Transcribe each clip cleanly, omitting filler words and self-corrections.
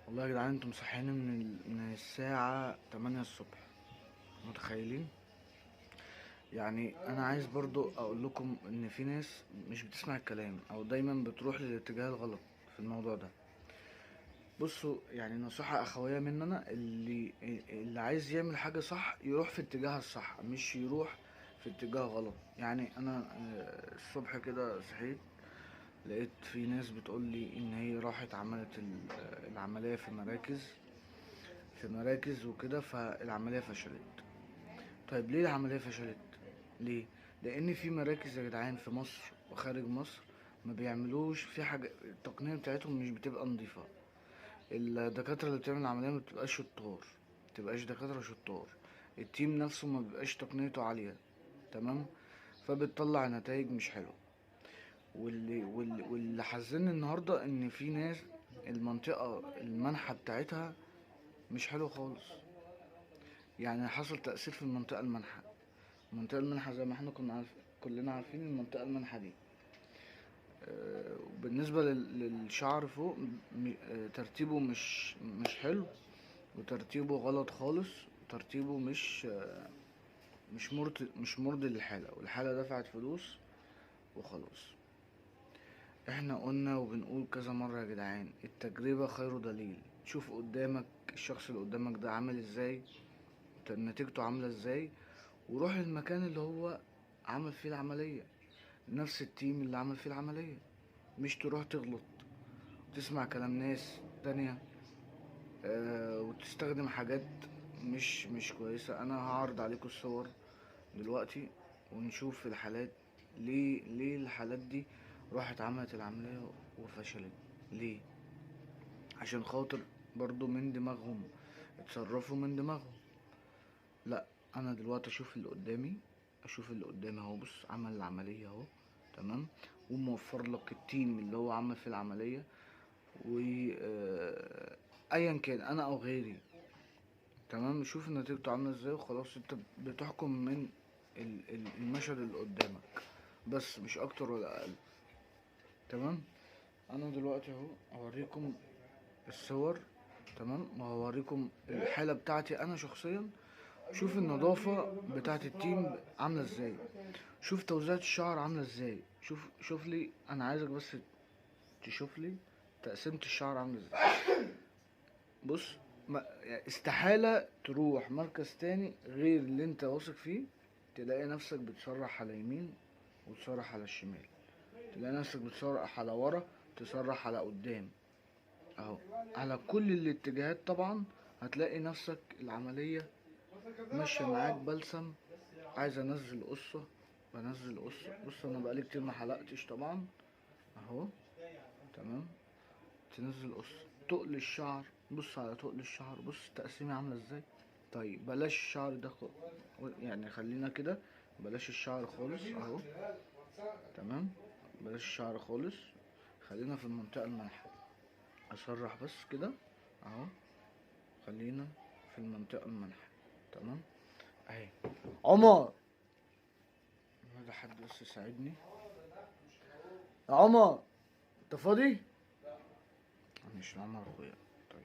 والله يا جدعان انتوا مصحيني من الساعة 8 الصبح. متخيلين؟ يعني انا عايز برضو اقول لكم ان في ناس مش بتسمع الكلام او دايما بتروح للاتجاه الغلط في الموضوع ده. بصوا، يعني نصيحة اخوية مننا، اللي عايز يعمل حاجة صح يروح في اتجاهها الصح، مش يروح في اتجاه غلط. يعني انا الصبح كده صحيت، لقيت في ناس بتقول لي ان هي راحت عملت العملية في مراكز وكده، فالعملية فشلت. طيب ليه العملية فشلت؟ ليه؟ لأن في مراكز يا جدعان في مصر وخارج مصر ما بيعملوش في حاجة، التقنية بتاعتهم مش بتبقى نظيفة. الدكاترة اللي بتعمل العملية ما بتبقاش شطار، ما بتبقاش دكاترة شطار. التيم نفسه ما بيبقاش تقنيته عالية. تمام. فبتطلع نتائج مش حلوة. واللي حزني النهاردة ان في ناس المنطقة المنحة بتاعتها مش حلو خالص. يعني حصل تأثير في المنطقة المنحة زي ما احنا كلنا عارفين المنطقة المنحة دي. بالنسبة للشعر فوق، ترتيبه مش حلو، وترتيبه غلط خالص. ترتيبه مش مرضي للحالة، والحالة دفعت فلوس وخلاص. احنا قلنا وبنقول كذا مرة يا جدعان، التجربة خير دليل. شوف قدامك الشخص اللي قدامك ده عامل ازاي، نتيجته عاملة ازاي، وروح المكان اللي هو عمل فيه العملية، نفس التيم اللي عمل فيه العملية. مش تروح تغلط وتسمع كلام ناس تانية، وتستخدم حاجات مش كويسة. انا هعرض عليكم الصور دلوقتي ونشوف الحالات. ليه الحالات دي راحت عملت العملية وفشلت؟ ليه؟ عشان خاطر برضو من دماغهم، اتصرفوا من دماغهم. لا، انا دلوقتي اشوف اللي قدامي اهو. بص، عمل العملية اهو. تمام. وموفر لك التيم اللي هو عمل في العملية، و ايا كان انا او غيري. تمام. شوف نتيجته عاملة ازاي وخلاص. انت بتحكم من المشهد اللي قدامك بس، مش اكتر ولا اقل. تمام. انا دلوقتي اهو اوريكم الصور. تمام. وهوريكم الحالة بتاعتي انا شخصيا. شوف النظافة بتاعت التيم عاملة ازاي، شوف توزيعة الشعر عاملة ازاي. شوف لي، انا عايزك بس تشوف لي تقسيمة الشعر عاملة ازاي. بص، يعني استحالة تروح مركز تاني غير اللي انت واثق فيه تلاقي نفسك بتسرح على يمين وتسرح على الشمال، تلاقي نفسك بتسرح على ورا، تسرح على قدام اهو، على كل الاتجاهات. طبعا هتلاقي نفسك العملية ماشية معاك بلسم. عايز انزل قصة بنزل قصة. بص، انا بقالي كتير ما حلقتش طبعا اهو. تمام. تنزل قصة تقل الشعر. بص على تقل الشعر، بص التقسيمة عاملة ازاي. طيب بلاش الشعر ده يعني خلينا كده، بلاش الشعر خالص اهو. تمام. بلاش الشعر خالص، خلينا في المنطقة المنحة. اسرح بس كده اهو. خلينا في المنطقة المنحة. تمام. اهي. عمر، هذا حد بس يساعدني. يا عمر، انت فاضي؟ مش عمر اخويا. طيب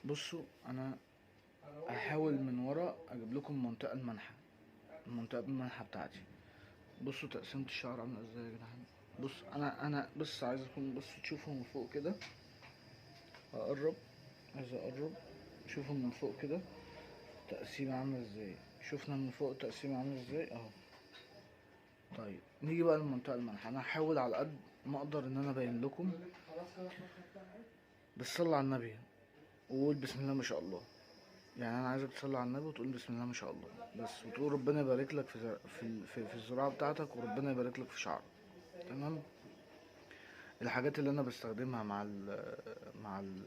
بصوا، انا هحاول من ورا اجيب لكم المنطقة المنحة بتاعتي. بصوا تقسيمة الشعر عاملة ازاي يا جدعان. بص، انا بس عايزكم بس تشوفوا من فوق كده. اقرب، عايز اقرب. شوفوا من فوق كده التقسيمة عاملة ازاي. شوفنا من فوق التقسيمة عاملة ازاي اهو. طيب نيجي بقى للمنطقة المنحة. انا هحاول على قد ما اقدر ان انا ابين لكم، بس صلوا على النبي وقول بسم الله ما شاء الله. يعني انا عايزك تصلي على النبي وتقول بسم الله ما شاء الله بس، وتقول ربنا يبارك لك في الزراعة بتاعتك، وربنا يبارك لك في شعرك. تمام. الحاجات اللي انا بستخدمها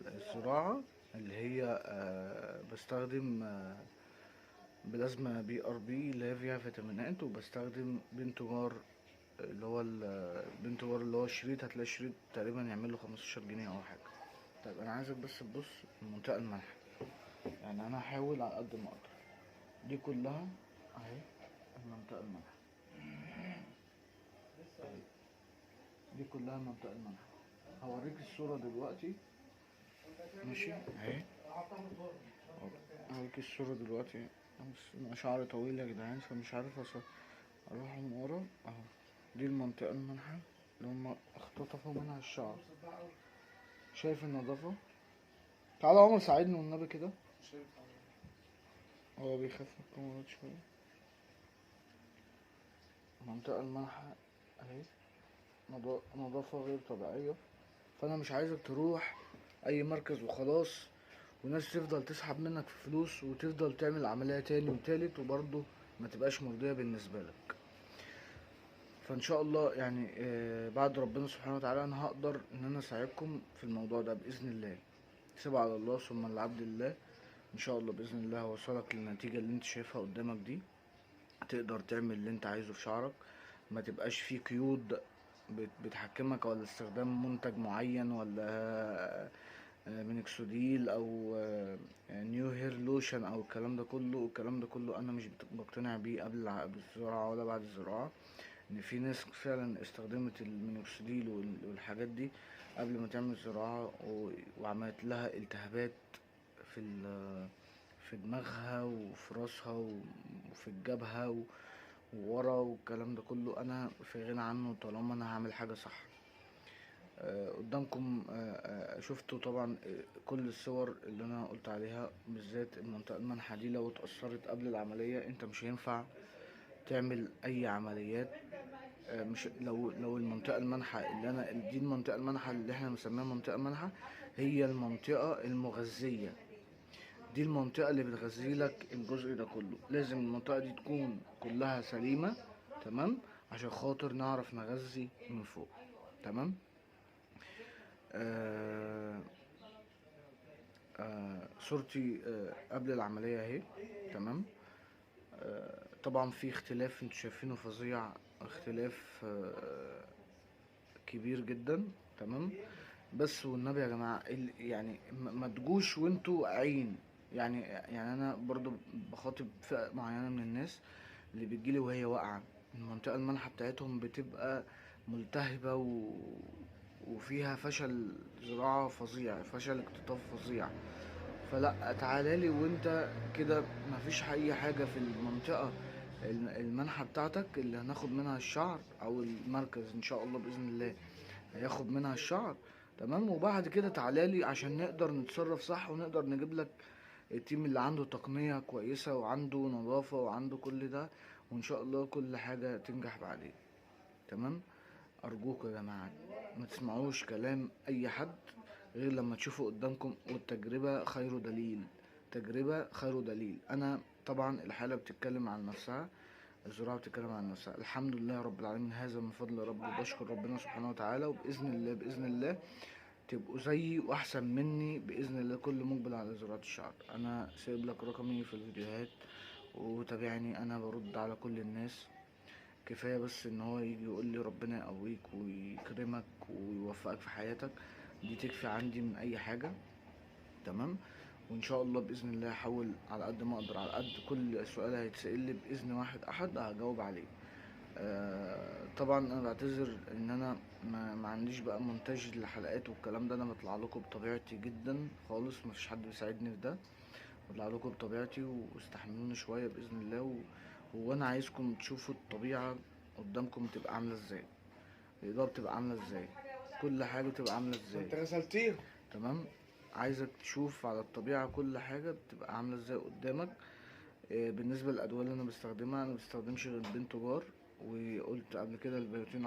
الزراعة، اللي هي بستخدم بلازما BRB اللي هي فيها فيتامينات، وبستخدم بنتوجار اللي هو البنتوجار اللي هو الشريط. هتلاقي الشريط تقريبا يعمل له 15 جنيه او حاجة. طيب انا عايزك بس تبص المنطقة الملح. يعني انا هحاول على قد ما اقدر. دي كلها اهي المنطقة الملح. دي كلها المنطقة الملح. هوريك الصورة دلوقتي ماشي اهي. هوريك الصورة دلوقتي، بس أنا شعري طويل يا جدعان فمش عارف اروح من ورا اهو. دي المنطقة المنحة اللي هما اختطفوا منها الشعر. شايف النظافة؟ تعالى عمر ساعدني والنبي كده. هو بيخاف من الكاميرات شوية. المنطقة المنحة اهي، نظافة غير طبيعية. فانا مش عايزك تروح اي مركز وخلاص وناس تفضل تسحب منك في فلوس وتفضل تعمل عملية تاني وتالت وبرضه ما تبقاش مرضية بالنسبة لك. فان شاء الله يعني بعد ربنا سبحانه وتعالى انا هقدر ان انا اساعدكم في الموضوع ده باذن الله. سيبها على الله ثم العبد الله. ان شاء الله باذن الله هوصلك للنتيجة اللي انت شايفها قدامك دي. تقدر تعمل اللي انت عايزه في شعرك، ما تبقاش فيه قيود بتحكمك، ولا استخدام منتج معين، ولا مينكسوديل او نيو هير لوشن او الكلام ده كله انا مش بقتنع بيه قبل الزراعة ولا بعد الزراعة. ان في ناس فعلا استخدمت المينوكسيديل والحاجات دي قبل ما تعمل زراعة وعملت لها التهابات في دماغها وفي راسها وفي الجبهة وورا والكلام ده كله. انا في غنى عنه طالما انا هعمل حاجة صح. قدامكم شفتوا طبعا كل الصور اللي انا قلت عليها، بالذات المنطقة المنحة دي لو اتأثرت قبل العملية انت مش هينفع تعمل اي عمليات. مش لو المنطقة المنحة دي المنطقة المنحة اللي احنا بنسميها منطقة منحة، هي المنطقة المغذية. دي المنطقة اللي بتغذي لك الجزء ده كله. لازم المنطقة دي تكون كلها سليمة، تمام، عشان خاطر نعرف نغذي من فوق. تمام. آه صورتي قبل العملية اهي. تمام. طبعا في اختلاف انتوا شايفينه فظيع، اختلاف كبير جدا. تمام. بس والنبي يا جماعة يعني ما تجوش وانتوا واقعين. يعني انا برضو بخاطب فئة معينة من الناس اللي بتجيلي وهي واقعة. المنطقة المنحة بتاعتهم بتبقى ملتهبة وفيها فشل زراعة فظيع، فشل اكتطاف فظيع. فلا تعالالي وانت كده مفيش اي حاجة في المنطقة المنحة بتاعتك اللي هناخد منها الشعر، او المركز ان شاء الله باذن الله هياخد منها الشعر. تمام. وبعد كده تعالالي عشان نقدر نتصرف صح ونقدر نجيب لك التيم اللي عنده تقنية كويسة وعنده نظافة وعنده كل ده، وان شاء الله كل حاجة تنجح بعدين. تمام. ارجوك يا جماعة ما تسمعوش كلام اي حد غير لما تشوفوا قدامكم، والتجربة خير دليل. تجربة خير دليل. انا طبعا الحالة بتتكلم عن نفسها، الزراعة بتتكلم عن نفسها. الحمد لله رب العالمين، هذا من فضل ربي، وبشكر ربنا سبحانه وتعالى. وبإذن الله بإذن الله تبقوا زيي وأحسن مني بإذن الله. كل مقبل على زراعة الشعر. أنا سايب لك رقمي في الفيديوهات وتابعني، أنا برد على كل الناس. كفاية بس إن هو يجي يقول لي ربنا يقويك ويكرمك ويوفقك في حياتك، دي تكفي عندي من أي حاجة. تمام. وان شاء الله باذن الله هحاول على قد ما اقدر، على قد كل سؤال هيتسال لي باذن واحد احد هجاوب عليه. طبعا انا بعتذر ان انا ما عنديش بقى مونتاج للحلقات والكلام ده. انا بطلع لكم بطبيعتي جدا خالص، مفيش حد بيساعدني في ده. بطلع لكم بطبيعتي واستحملوني شويه باذن الله وانا عايزكم تشوفوا الطبيعه قدامكم تبقى عامله ازاي، الإضاءة بتبقى عامله ازاي، كل حاجه بتبقى عامله ازاي. انت غسلتيه. تمام. عايزك تشوف على الطبيعة كل حاجة بتبقى عاملة ازاي قدامك. بالنسبة للأدوية اللي أنا بستخدمها، أنا مبستخدمش غير بنتوجار. وقلت قبل كده البيوتين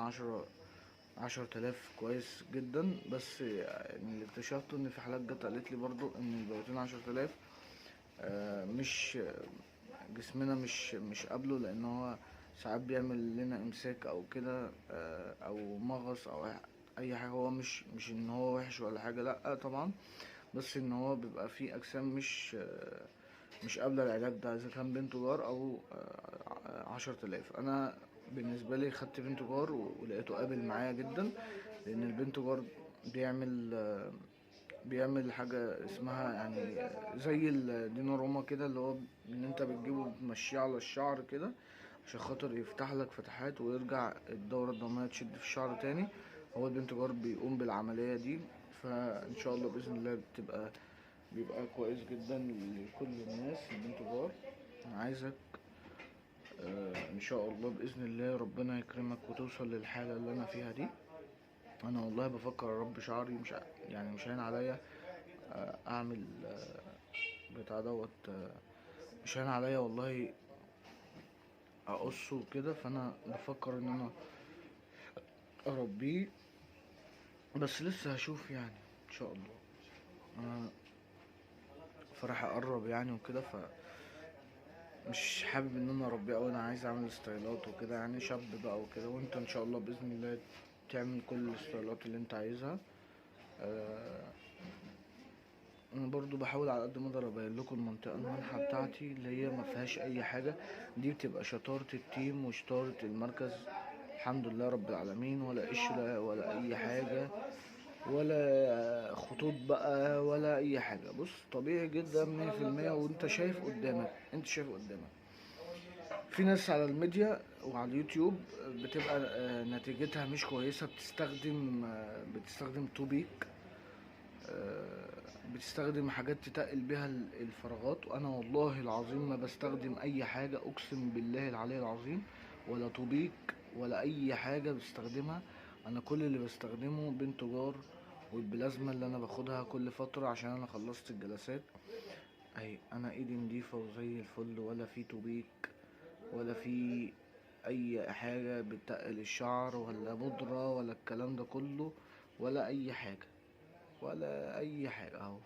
10,000 كويس جدا. بس اللي اكتشفته ان في حالات جت قالت لي برضو ان البيوتين 10,000 مش جسمنا مش قابله، لان هو ساعات بيعمل لنا امساك او كده، او مغص او اي حاجه. هو مش ان هو وحش ولا حاجه، لا طبعا، بس ان هو بيبقى فيه اجسام مش قابله العلاج ده، اذا كان بنتوجار او 10,000. انا بالنسبه لي خدت بنتوجار ولقيته قابل معايا جدا، لان البنتوجار بيعمل حاجة اسمها يعني زي الديناروما كده، اللي هو ان انت بتجيبه بتمشيه على الشعر كده عشان خاطر يفتح لك فتحات ويرجع الدورة الدموية تشد في الشعر تاني. هو البنتجار بيقوم بالعملية دي، فان شاء الله باذن الله بيبقى كويس جدا لكل الناس. البنتجار انا عايزك ان شاء الله باذن الله ربنا يكرمك وتوصل للحالة اللي انا فيها دي. انا والله بفكر اربي شعري، يعني مش هين عليا اعمل بتاع دوت مش هين عليا والله اقصه وكده، فانا بفكر ان انا اربيه، بس لسه هشوف يعني ان شاء الله. انا فرح اقرب يعني وكده، مش حابب ان انا اربيه اوي، انا عايز اعمل ستايلات وكده يعني شاب بقى وكده، وانت ان شاء الله باذن الله تعمل كل الستايلات اللي انت عايزها. آه، انا برضو بحاول على قد ما اقدر ابين لكم المنطقه المنحه بتاعتي اللي هي ما فيهاش اي حاجه، دي بتبقى شطاره التيم وشطاره المركز. الحمد لله رب العالمين، ولا قشره ولا اي حاجه ولا خطوط بقى ولا اي حاجه. بص طبيعي جدا 100%، وانت شايف قدامك، في ناس على الميديا وعلى اليوتيوب بتبقى نتيجتها مش كويسه، بتستخدم توبيك، بتستخدم حاجات تتقل بيها الفراغات، وانا والله العظيم ما بستخدم اي حاجة، اقسم بالله العلي العظيم، ولا طوبيك ولا اي حاجة بستخدمها. انا كل اللي بستخدمه بنتجار والبلازما اللي انا باخدها كل فترة عشان انا خلصت الجلسات اهي. انا ايدي نضيفة وزي الفل، ولا في توبيك ولا في اي حاجة بتقل الشعر ولا بودرة ولا الكلام ده كله، ولا اي حاجة ولا اي حاجة اهو.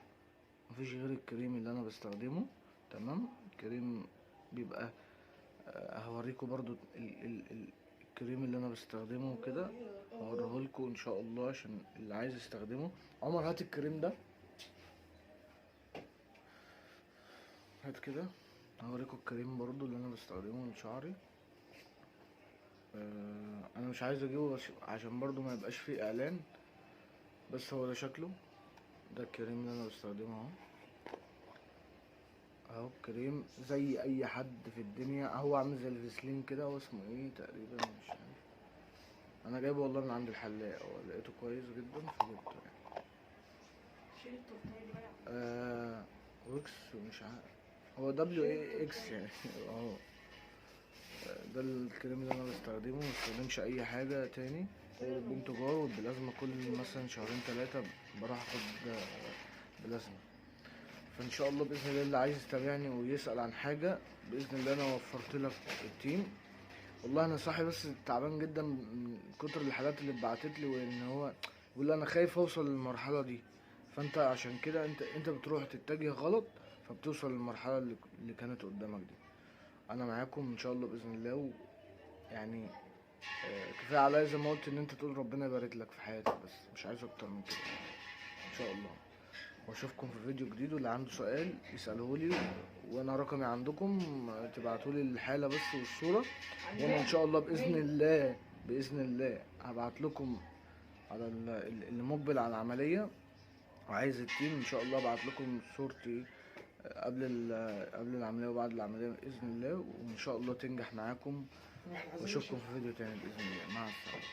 مفيش غير الكريم اللي انا بستخدمه. تمام، الكريم بيبقى هوريكم برضو الكريم اللي انا بستخدمه وكده، هوريهولكم ان شاء الله عشان اللي عايز يستخدمه. عمر هات الكريم ده، هات كده. هوريكم الكريم برضو اللي انا بستخدمه لشعري. انا مش عايز اجيبه بس عشان برضو ما يبقاش فيه اعلان، بس هو ده شكله، ده الكريم اللي انا بستخدمه اهو. اهو كريم زي اي حد في الدنيا، هو عامل زي الفيسلين كده، هو اسمه ايه تقريبا مش عارف، انا جايبه والله من عند الحلاق، هو لقيته كويس جدا فجبته يعني. ويكس مش عارف، هو دبليو اي اكس يعني اهو. ده الكريم اللي انا بستخدمه، مبستخدمش اي حاجة تاني غير البنتجار والبلازما. كل مثلا شهرين تلاتة بروح اخد بلازما. فان شاء الله باذن الله اللي عايز يتابعني ويسال عن حاجه، باذن الله انا وفرت لك التيم. والله انا صاحي بس تعبان جدا من كتر الحالات اللي اتبعتت لي، وان هو بيقول لي انا خايف اوصل للمرحله دي. فانت عشان كده انت بتروح تتجه غلط، فبتوصل للمرحله اللي كانت قدامك دي. انا معاكم ان شاء الله باذن الله، يعني كفايه عليا زي ما قلت ان انت تقول ربنا يبارك لك في حياتك، بس مش عايز اكتر من كده ان شاء الله. واشوفكم في فيديو جديد، واللي عنده سؤال يسألهولي، وانا رقمي عندكم تبعتولي الحالة بس والصورة، وانا ان شاء الله بإذن الله هبعت لكم على اللي مقبل على العملية وعايز التيم ان شاء الله، ابعت لكم صورتي قبل العملية وبعد العملية بإذن الله، وان شاء الله تنجح معاكم. واشوفكم في فيديو تاني بإذن الله. مع السلامة.